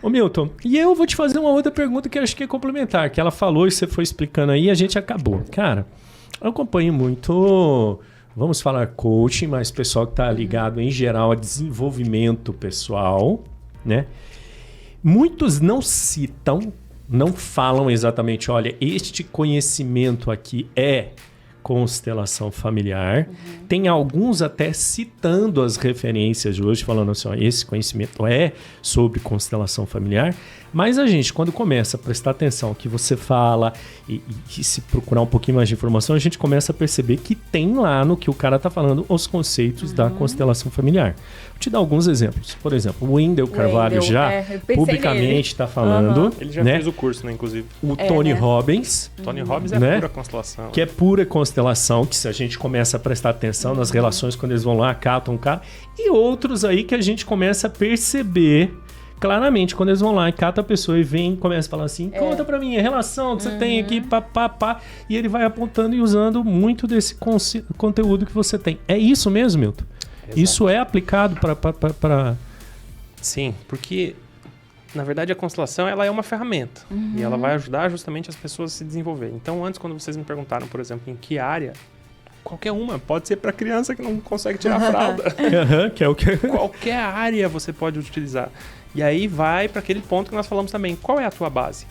Ô Milton, e eu vou te fazer uma outra pergunta que eu acho que é complementar, que ela falou e você foi explicando aí e a gente acabou. Cara, eu acompanho muito, vamos falar coaching, mas pessoal que está ligado em geral a desenvolvimento pessoal, né? Muitos não citam, não falam exatamente, olha, este conhecimento aqui é constelação familiar. Tem alguns até citando as referências de hoje, falando assim, ó, esse conhecimento é sobre constelação familiar. Mas a gente, quando começa a prestar atenção ao que você fala e se procurar um pouquinho mais de informação, a gente começa a perceber que tem lá no que o cara está falando os conceitos da constelação familiar. Vou te dar alguns exemplos. Por exemplo, o Wendel Carvalho já publicamente está falando. Ele já fez o curso, né, inclusive. O Tony Robbins. Tony Robbins é né? pura constelação. Que é pura constelação, que se a gente começa a prestar atenção nas relações quando eles vão lá, catam o cara. E outros aí que a gente começa a perceber claramente quando eles vão lá e catam a pessoa e vem e começa a falar assim, conta pra mim a relação que você tem aqui, pá. E ele vai apontando e usando muito desse conteúdo que você tem. É isso mesmo, Milton? Exato. Isso é aplicado para... Sim, porque na verdade a constelação ela é uma ferramenta e ela vai ajudar justamente as pessoas a se desenvolver. Então antes, quando vocês me perguntaram, por exemplo, em que área, qualquer uma, pode ser para criança que não consegue tirar a fralda. Que é o que... Qualquer área você pode utilizar. E aí vai para aquele ponto que nós falamos também. Qual é a tua base?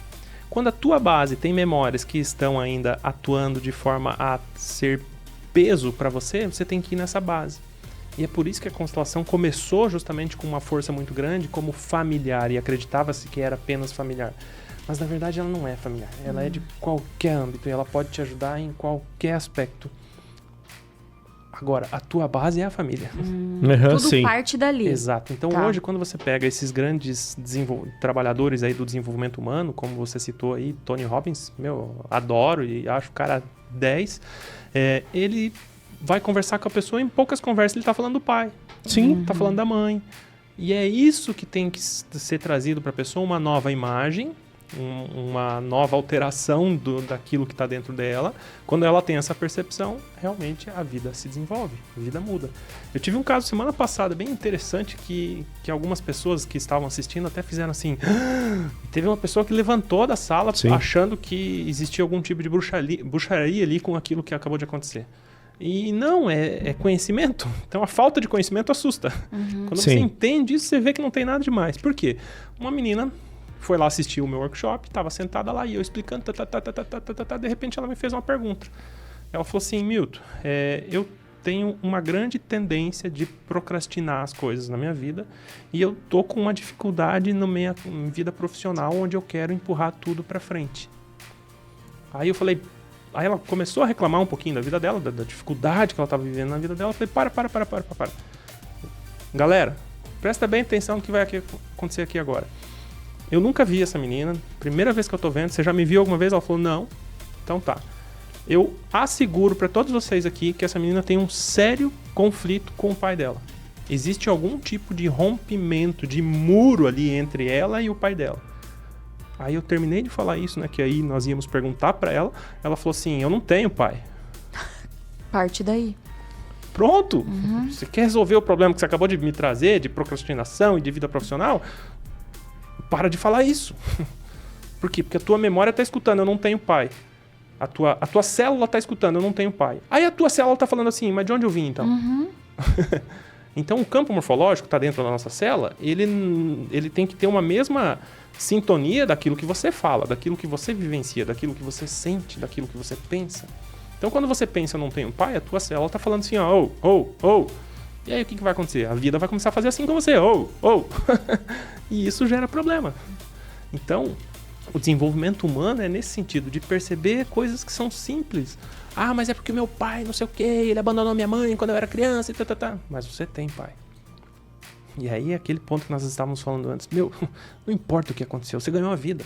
Quando a tua base tem memórias que estão ainda atuando de forma a ser peso para você, você tem que ir nessa base. E é por isso que a constelação começou justamente com uma força muito grande como familiar, e acreditava-se que era apenas familiar. Mas na verdade ela não é familiar, ela é de qualquer âmbito e ela pode te ajudar em qualquer aspecto. Agora, a tua base é a família. Tudo sim. parte dali. Exato. Então hoje, quando você pega esses grandes trabalhadores aí do desenvolvimento humano, como você citou aí, Tony Robbins, adoro e acho o cara 10, ele vai conversar com a pessoa, em poucas conversas ele tá falando do pai. Sim. Tá falando da mãe. E é isso que tem que ser trazido para a pessoa, uma nova imagem, uma nova alteração daquilo que está dentro dela. Quando ela tem essa percepção, realmente a vida se desenvolve, a vida muda. Eu tive um caso semana passada bem interessante que algumas pessoas que estavam assistindo até fizeram assim... Teve uma pessoa que levantou da sala achando que existia algum tipo de bruxaria ali com aquilo que acabou de acontecer. E não, é conhecimento. Então a falta de conhecimento assusta. Quando você entende isso, você vê que não tem nada demais. Por quê? Uma menina foi lá assistir o meu workshop, estava sentada lá e eu explicando, de repente ela me fez uma pergunta. Ela falou assim, Milton, eu tenho uma grande tendência de procrastinar as coisas na minha vida e eu tô com uma dificuldade na minha vida profissional onde eu quero empurrar tudo para frente. Aí eu falei... Aí ela começou a reclamar um pouquinho da vida dela, da dificuldade que ela estava vivendo na vida dela. Eu falei, para. Galera, presta bem atenção no que vai acontecer aqui agora. Eu nunca vi essa menina, primeira vez que eu tô vendo. Você já me viu alguma vez? Ela falou, não. Então tá. Eu asseguro para todos vocês aqui que essa menina tem um sério conflito com o pai dela. Existe algum tipo de rompimento, de muro ali entre ela e o pai dela. Aí eu terminei de falar isso, né? Que aí nós íamos perguntar pra ela. Ela falou assim, eu não tenho pai. Parte daí. Pronto! Você quer resolver o problema que você acabou de me trazer, de procrastinação e de vida profissional? Para de falar isso. Por quê? Porque a tua memória tá escutando, eu não tenho pai. A tua célula tá escutando, eu não tenho pai. Aí a tua célula tá falando assim, mas de onde eu vim então? Então o campo morfológico que tá dentro da nossa célula, ele tem que ter uma mesma... sintonia daquilo que você fala, daquilo que você vivencia, daquilo que você sente, daquilo que você pensa. Então, quando você pensa eu não tenho pai, a tua célula tá falando assim, ó, E aí, o que vai acontecer? A vida vai começar a fazer assim com você, E isso gera problema. Então, o desenvolvimento humano é nesse sentido, de perceber coisas que são simples. Ah, mas é porque meu pai, não sei o quê, ele abandonou minha mãe quando eu era criança, Mas você tem pai. E aí, aquele ponto que nós estávamos falando antes. Não importa o que aconteceu, você ganhou a vida.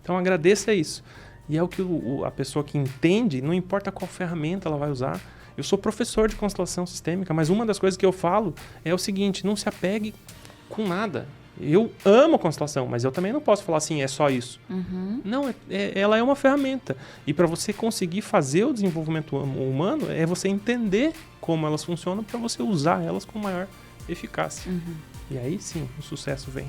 Então, agradeça isso. E é o que a pessoa que entende, não importa qual ferramenta ela vai usar. Eu sou professor de constelação sistêmica, mas uma das coisas que eu falo é o seguinte, não se apegue com nada. Eu amo a constelação, mas eu também não posso falar assim, é só isso. Não, ela é uma ferramenta. E para você conseguir fazer o desenvolvimento humano, é você entender como elas funcionam para você usar elas com maior eficácia. E aí sim, o sucesso vem.